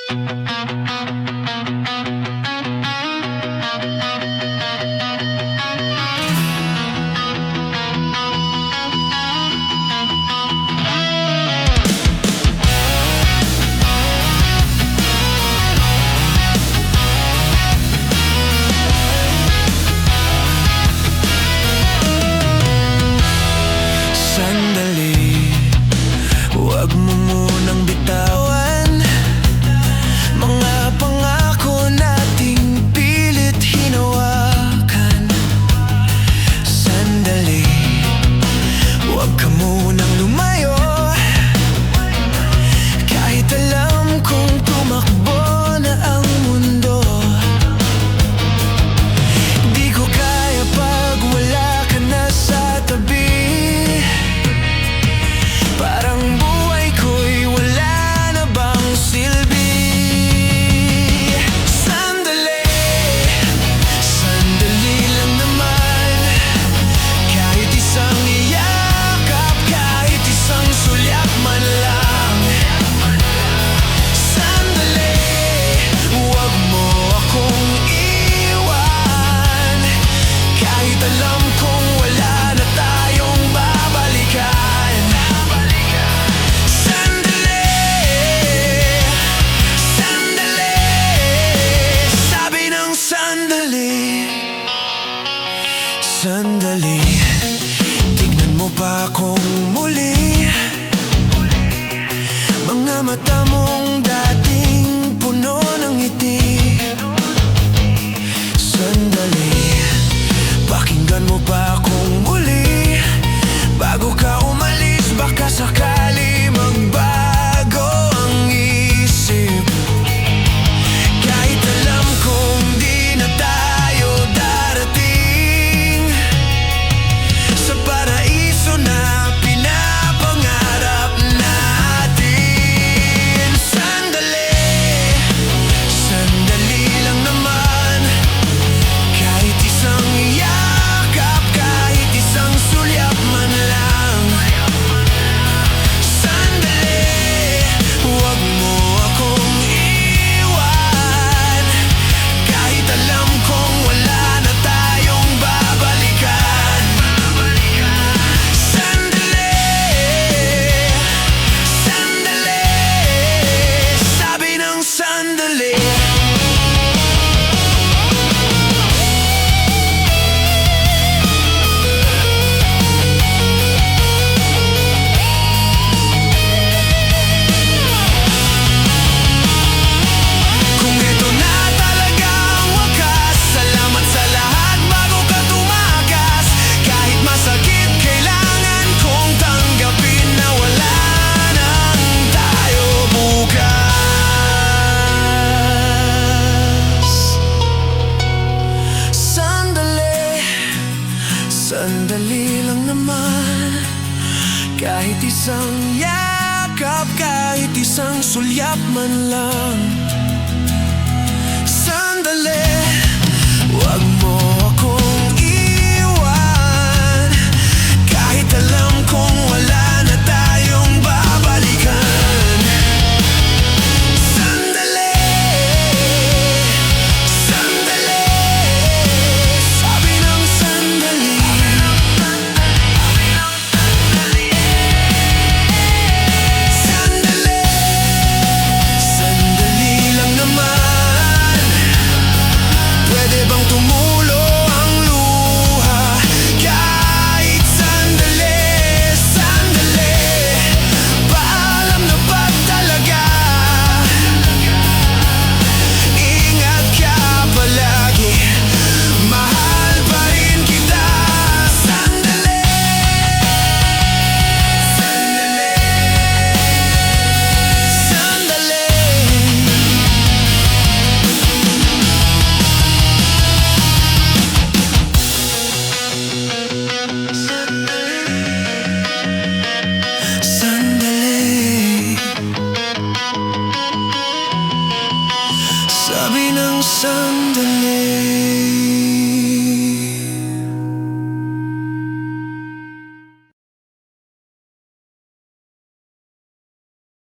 Sandali, huwag mo munang bitawan mga pangako nating pilit hinawakan. Sandali, huwag ka munang lumayo, kahit alam kong tumakbo na ang mundo. Di ko kaya pag wala ka na sa tabi. Parang buhay ko'y wala na bang silbi. Sandali, sandali lang naman, kahit isang iyakap, kahit isang sulyap man lang. Sandali, huwag mo akong iwan, kahit alam kong wala na tayong babalikan. Sandali, tignan mo pa akong muli, mga mata mong dating puno ng ngiti. Sandali, pakinggan mo pa akong muli, bago ka umalis, baka sakali magbago ang isip. Kahit alam kong di na tayo darating sa paraiso na pinapangarap natin. Sandali, sandali lang naman, kahit isang yakap, kahit isang sulyap man lang. Sandali, huwag mo akong iwan, kahit alam kong wala na tayong babalikan. Sandali, sandali, sabi ng sandali. Kung ito na talaga ang wakas, salamat sa lahat bago ka tumakas. Kahit masakit, kailangan kong tanggapin na wala nang tayo bukas. Sandali, sandali lang naman, kahit isang yakap, kahit isang sulyap man lang. Sandali, huwag mo akong iwan, kahit alam kong wala na tayong babalikan. Sandali, sandali, sabi ng sandali. Sandali, sandali lang naman, pwede bang tumulo ang luha kahit sandali. Sandali, paalam na ba talaga? Ingat ka palagi, mahal pa rin kita. Sandali, sandali, sandali. Sandali, sabi ng sandali.